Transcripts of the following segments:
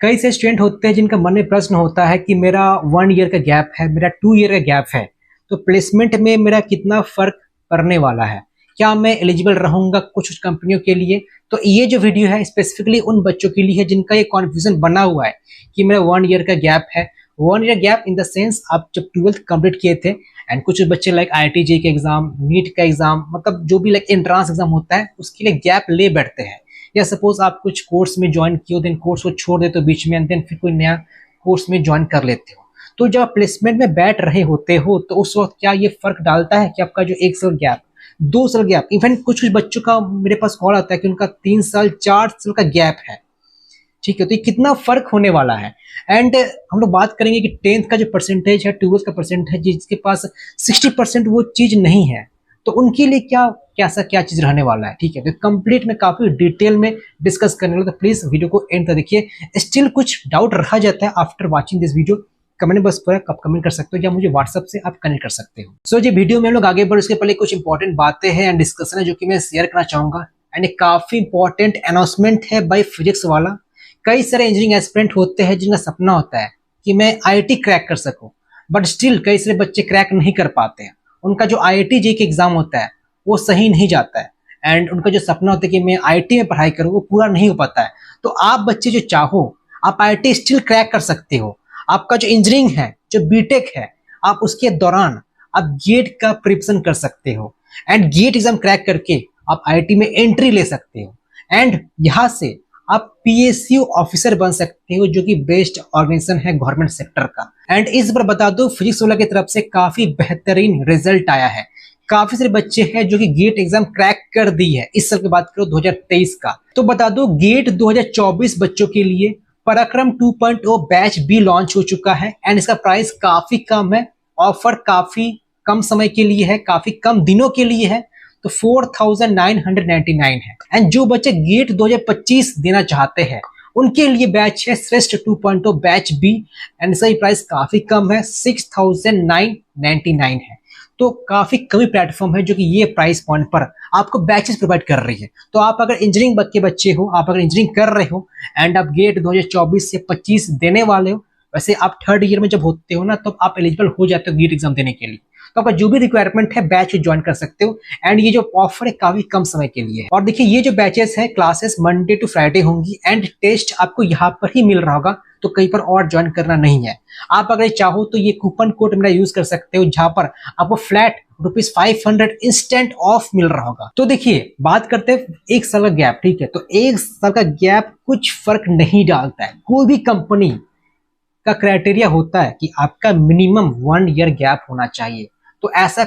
कई से स्टूडेंट होते हैं जिनका मन में प्रश्न होता है कि मेरा 1 ईयर का गैप है, मेरा 2 ईयर का गैप है, तो प्लेसमेंट में मेरा कितना फर्क पड़ने वाला है, क्या मैं एलिजिबल रहूंगा कुछ कंपनियों के लिए। तो ये जो वीडियो है स्पेसिफिकली उन बच्चों के लिए है जिनका ये कॉन्फ्यूजन बना हुआ है कि मेरा 1 ईयर का गैप है। 1 year gap in the sense आप जब 12th कंप्लीट किए थे एंड कुछ बच्चे लाइक IIT के एग्जाम, नीट का एग्जाम, मतलब जो भी लाइक एंट्रांस एग्जाम होता है उसके लिए गैप ले बैठते हैं। या सपोज आप कुछ कोर्स में ज्वाइन किए हो, देन कोर्स को छोड़ देते हो बीच में एंड देन फिर कोई नया कोर्स में ज्वाइन कर लेते हो। तो जब आप प्लेसमेंट में बैठ रहे होते हो तो उस वक्त क्या ये फर्क डालता है कि आपका जो 1 साल गैप, 2 साल गैप, इवन कुछ बच्चों का मेरे पास कॉल आता है कि उनका 3 साल 4 साल का गैप है। ठीक है, तो ये कितना फर्क होने वाला है। एंड हम लोग बात करेंगे कि 10th का जो परसेंटेज है, 12th का परसेंटेज है, जिसके पास 60% वो चीज नहीं है, तो उनके लिए क्या चीज रहने वाला है। ठीक है, तो कंप्लीट में काफी डिटेल में डिस्कस करने वाला, तो प्लीज वीडियो को एंड तक देखिए। स्टिल कुछ डाउट रह जाता है after watching this video, comment box पर आप कमेंट कर सकते हो या मुझे व्हाट्सएप से आप कनेक्ट कर सकते हो। सो जो वीडियो में हम लोग आगे बढ़े उसके पहले कुछ इंपॉर्टेंट बातें हैं एंड डिस्कशन है जो कि मैं शेयर करना चाहूंगा। एंड एक काफी इंपॉर्टेंट अनाउंसमेंट है बाय फिजिक्स वाला। कई सारे इंजीनियरिंग एस्पिरेंट होते हैं जिनका सपना होता है कि मैं IIT क्रैक कर सकूं, बट स्टिल कई सारे बच्चे क्रैक नहीं कर पाते हैं। उनका जो IIT जे के एग्जाम होता है वो सही नहीं जाता है एंड उनका जो सपना होता है कि मैं IIT में पढ़ाई करूं वो पूरा नहीं हो पाता है। तो आप बच्चे जो चाहो आप IIT स्टिल क्रैक कर सकते हो। आपका जो इंजीनियरिंग है, जो बीटेक है, आप उसके दौरान आप गेट का प्रिपरेशन कर सकते हो एंड गेट एग्जाम क्रैक करके आप IIT में एंट्री ले सकते हो एंड यहाँ से आप PSU ऑफिसर बन सकते हो, जो कि बेस्ट ऑर्गेनाइजेशन है गवर्नमेंट सेक्टर का। एंड इस बार बता दो फिजिक्स वाला की तरफ से काफी बेहतरीन रिजल्ट आया है। काफी सारे बच्चे हैं जो कि गेट एग्जाम क्रैक कर दी है। इस साल की बात करो 2023 का, तो बता दो गेट 2024 बच्चों के लिए पराक्रम 2.0 बैच भी लॉन्च हो चुका है एंड इसका प्राइस काफी कम है। ऑफर काफी कम समय के लिए है, काफी कम दिनों के लिए है, तो 4999 है। एंड जो बच्चे गेट 2025 देना चाहते हैं उनके लिए बैच है श्रेष्ठ 2.0 बैच बी एंड इसका प्राइस काफी कम है, 6999 है। तो काफी कमी प्लेटफॉर्म है जो कि ये प्राइस पॉइंट पर आपको बैचेस प्रोवाइड कर रही है। तो आप अगर इंजीनियरिंग के बच्चे हो, आप अगर इंजीनियरिंग कर रहे हो एंड आप गेट 2024 से 25 देने वाले हो, वैसे आप 3rd ईयर में जब होते हो ना तो आप एलिजिबल हो जाते हो गेट एग्जाम देने के लिए। तो आपका जो भी रिक्वायरमेंट है बैच ज्वाइन कर सकते हो एंड ये जो ऑफर है काफी कम समय के लिए है। और देखिए ये जो बैचेस है क्लासेस मंडे टू फ्राइडे होंगी एंड टेस्ट आपको यहाँ पर ही मिल रहा होगा, तो कहीं पर और ज्वाइन करना नहीं है। आप अगर चाहो तो ये कूपन कोड मेरा यूज कर सकते हो जहां पर आपको फ्लैट ₹500 इंस्टेंट ऑफ मिल रहा होगा। तो देखिए बात करते हैं 1 साल का गैप। ठीक है, तो 1 साल का गैप कुछ फर्क नहीं डालता है। कोई भी कंपनी का क्राइटेरिया होता है कि आपका मिनिमम 1 ईयर गैप होना चाहिए। तो ऐसा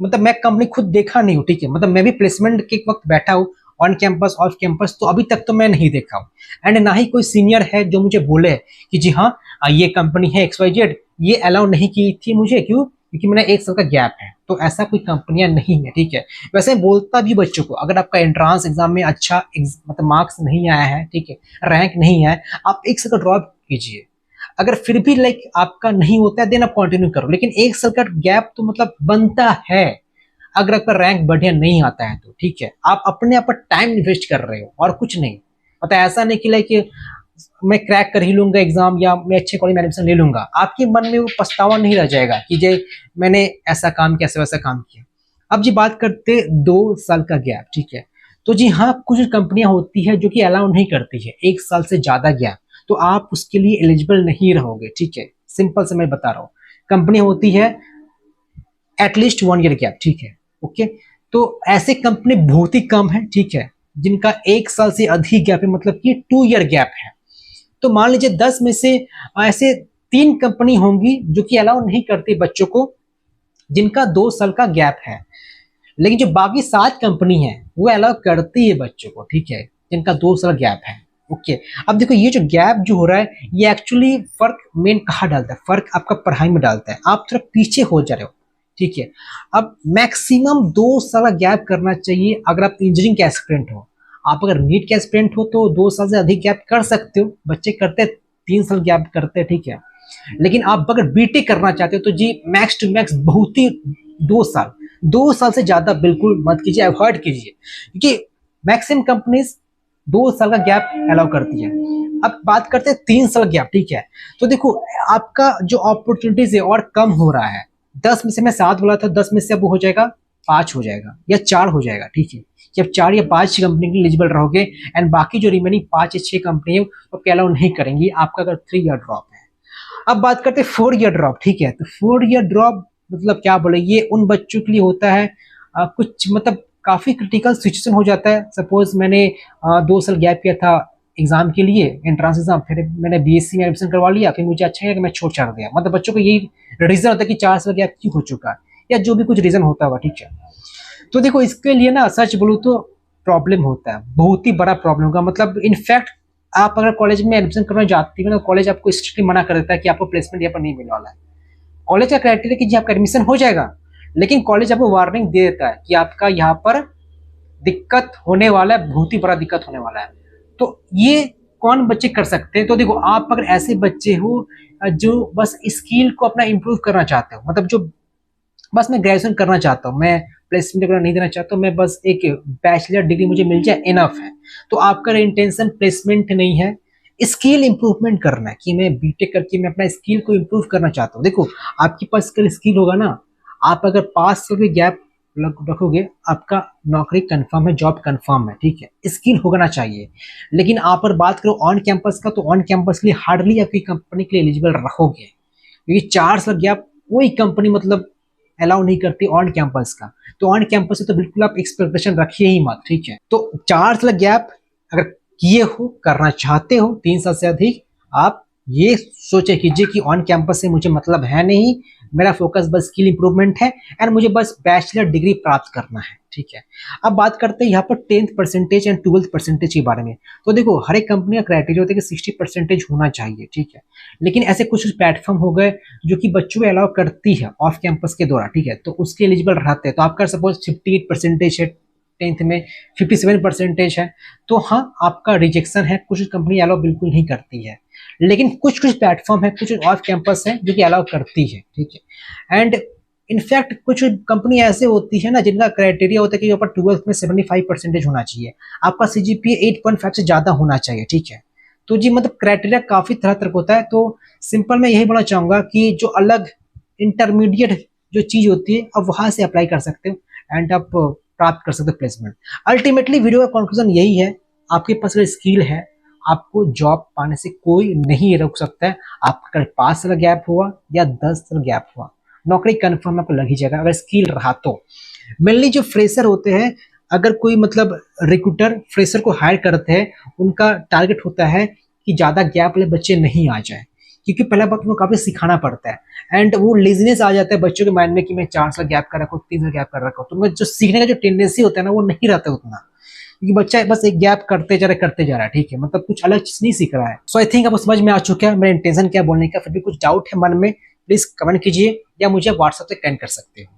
मतलब मैं कंपनी खुद देखा नहीं हूँ। ठीक है, मतलब मैं भी प्लेसमेंट के वक्त बैठा हूँ ऑन कैंपस ऑफ कैंपस, तो अभी तक तो मैं नहीं देखा हूँ एंड ना ही कोई सीनियर है जो मुझे बोले कि जी हाँ ये कंपनी है XYZ ये अलाउ नहीं की थी मुझे, क्यों? क्योंकि मेरा 1 साल का गैप है। तो ऐसा कोई कंपनियां नहीं है। ठीक है, वैसे बोलता भी बच्चों को अगर आपका एंट्रांस एग्जाम में अच्छा मतलब मार्क्स नहीं आया है, ठीक है, रैंक नहीं आया, आप 1 साल का ड्रॉप कीजिए। अगर फिर भी लाइक आपका नहीं होता है देन आप कंटिन्यू करो, लेकिन 1 साल का गैप तो मतलब बनता है अगर आपका रैंक बढ़िया नहीं आता है तो। ठीक है, आप अपने आप पर टाइम इन्वेस्ट कर रहे हो और कुछ नहीं। मतलब ऐसा नहीं कि लाइक मैं क्रैक कर ही लूंगा एग्जाम या मैं अच्छे कॉलेज में एडमिशन ले लूंगा, आपके मन में वो पछतावा नहीं रह जाएगा कि जे मैंने ऐसा काम किया, वैसा काम किया। अब जी बात करते 2 साल का गैप। ठीक है, तो जी हाँ कुछ कंपनियां होती है जो कि अलाउ नहीं करती है 1 साल से ज्यादा गैप, तो आप उसके लिए एलिजिबल नहीं रहोगे। ठीक है, सिंपल से मैं बता रहा हूँ। कंपनी होती है एटलीस्ट 1 ईयर गैप। ठीक है, ओके, तो ऐसे कंपनी बहुत ही कम है। ठीक है, जिनका 1 साल से अधिक गैप है, मतलब कि 2 ईयर गैप है। तो मान लीजिए 10 में से ऐसे 3 कंपनी होंगी जो कि अलाउ नहीं करती बच्चों को जिनका 2 साल का गैप है, लेकिन जो बाकी 7 कंपनी है वो अलाउ करती है बच्चों को। ठीक है, जिनका 2 साल गैप है। ओके, अब देखो ये जो गैप जो हो रहा है ये एक्चुअली फर्क मेन कहाँ डालता है? फर्क आपका पढ़ाई में डालता है। आप थोड़ा पीछे हो जा रहे हो। ठीक है, अब मैक्सिमम 2 साल गैप करना चाहिए अगर आप इंजीनियरिंग के एस्पिरेंट हो। आप अगर नीट के एस्पिरेंट हो तो 2 साल से अधिक गैप कर सकते हो, बच्चे करते 3 साल गैप करते हैं। ठीक है, लेकिन आप अगर बीटेक करना चाहते हो तो जी मैक्स टू मैक्स बहुत ही 2 साल से ज्यादा बिल्कुल मत कीजिए, अवॉइड कीजिए, क्योंकि मैक्सिमम कंपनीज 2 साल का गैप अलाउ करती है। अब बात करते हैं 3 साल गैप, ठीक है। तो देखो आपका जो अपॉर्चुनिटीज है और कम हो रहा है, 10 में से मैं 7 बोला था, 10 में से अब हो जाएगा 5 हो जाएगा या 4 हो जाएगा, ठीक है। जब 4 या 5 कंपनी के लिए एलिजिबल रहोगे एंड बाकी जो रिमेनिंग 5 या 6 कंपनी है वो अलाउ नहीं करेंगी आपका अगर 3 ईयर ड्रॉप है। अब बात करते हैं 4 ईयर ड्रॉप, ठीक है। तो 4 ईयर ड्रॉप मतलब क्या बोले, ये उन बच्चों के लिए होता है कुछ मतलब काफी क्रिटिकल सिचुएशन हो जाता है। सपोज मैंने 2 साल गैप किया था एग्जाम के लिए, एंट्रांस एग्जाम, फिर मैंने बीएससी में एडमिशन करवा लिया, फिर मुझे अच्छा लगा कि मैं छोड़ छाड़ दिया। मतलब बच्चों को यही रीजन होता है कि 4 साल गैप क्यों हो चुका है, या जो भी कुछ रीजन होता होगा, ठीक है। तो देखो इसके लिए ना सच बोलूँ तो प्रॉब्लम होता है, बहुत ही बड़ा प्रॉब्लम होगा। मतलब इनफैक्ट आप अगर कॉलेज में एडमिशन करना चाहती हो ना, कॉलेज आपको स्ट्रिक्टली मना कर देता है कि आपको प्लेसमेंट यहाँ पर नहीं मिलने वाला है। कॉलेज का क्राइटेरिया कि जी आपका एडमिशन हो जाएगा, लेकिन कॉलेज आपको वार्निंग दे देता है कि आपका यहाँ पर दिक्कत होने वाला है, बहुत ही बड़ा दिक्कत होने वाला है। तो ये कौन बच्चे कर सकते हैं? तो देखो आप अगर ऐसे बच्चे हो जो बस स्किल को अपना इंप्रूव करना चाहते हो, मतलब जो बस मैं ग्रेजुएशन करना चाहता हूँ, मैं प्लेसमेंट वगैरह नहीं देना चाहता हूँ, मैं बस एक बैचलर डिग्री मुझे मिल जाए इनफ है, तो आपका इंटेंशन प्लेसमेंट नहीं है, स्किल इंप्रूवमेंट करना है कि मैं बीटेक करके मैं अपना स्किल को इंप्रूव करना चाहता हूँ। देखो आपके पास स्किल होगा ना, आप अगर 5 साल भी गैप रखोगे आपका नौकरी कंफर्म है, जॉब कंफर्म है, ठीक है। स्किल होना चाहिए। लेकिन आप अगर बात करो ऑन कैंपस का, तो ऑन कैंपस के लिए हार्डली आपकी कंपनी के लिए एलिजिबल रहोगे, क्योंकि 4 साल गैप कोई कंपनी मतलब अलाउ नहीं करती ऑन कैंपस का। तो ऑन कैंपस से तो बिल्कुल आप एक्सपेक्टेशन रखिए ही मत, ठीक है। तो 4 साल गैप अगर किए हो, करना चाहते हो 3 साल से अधिक, आप ये सोचे कीजिए कि ऑन कैंपस से मुझे मतलब है नहीं, मेरा फोकस बस स्किल इंप्रूवमेंट है एंड मुझे बस बैचलर डिग्री प्राप्त करना है, ठीक है। अब बात करते हैं यहाँ पर 10th percentage and 12th percentage के बारे में। तो देखो हर एक कंपनी का क्राइटेरिया होता है कि 60% होना चाहिए, ठीक है। लेकिन ऐसे कुछ प्लेटफॉर्म हो गए जो कि बच्चों को अलाउ करती है ऑफ कैंपस के दौरान, ठीक है, तो उसके एलिजिबल रहते हैं। तो आपका सपोज 58% है, 10th में 57% है, तो हाँ आपका रिजेक्शन है, कुछ कंपनी अलाउ बिल्कुल नहीं करती है। लेकिन कुछ कुछ प्लेटफॉर्म है, कुछ ऑफ कैंपस है जो कि अलाउ करती है, ठीक है। एंड इनफैक्ट कुछ कंपनी ऐसे होती है ना जिनका क्राइटेरिया होता है कि ऊपर 12th में 75% होना चाहिए, आपका सीजीपीए 8.5 से ज्यादा होना चाहिए, ठीक है। तो जी मतलब क्राइटेरिया काफी तरह तरह का होता है। तो सिंपल मैं यही बोलना चाहूंगा कि जो अलग इंटरमीडिएट जो चीज होती है अब वहां से अप्लाई कर सकते हो एंड आप प्राप्त कर सकते हो प्लेसमेंट। अल्टीमेटली वीडियो का कंक्लूजन यही है, आपके पास अगर स्किल है आपको जॉब पाने से कोई नहीं रोक सकता है। आपका 5 साल गैप हुआ या 10 साल गैप हुआ, नौकरी कंफर्म आपको लग ही जाएगा अगर स्किल रहा तो। मेनली जो फ्रेशर होते हैं, अगर कोई मतलब रिक्रूटर फ्रेशर को हायर करते हैं, उनका टारगेट होता है कि ज्यादा गैप वाले बच्चे नहीं आ जाए, क्योंकि पहला बात उनको काफी सिखाना पड़ता है एंड वो लेजीनेस आ जाता है बच्चों के माइंड में कि मैं 4 साल गैप कर रखा हूँ, 3 साल गैप कर रखा हूँ, तो उनका जो सीखने का जो टेंडेंसी होता है ना वो नहीं रहता उतना, क्योंकि बच्चा बस एक गैप करते जा रहा है, ठीक है, मतलब कुछ अलग चीज नहीं सीख रहा है। सो आई थिंक आपको समझ में आ चुका है मेरा इंटेंशन क्या बोलने का। फिर भी कुछ डाउट है मन में, प्लीज कमेंट कीजिए या मुझे व्हाट्सएप से कनेक्ट कर सकते हो।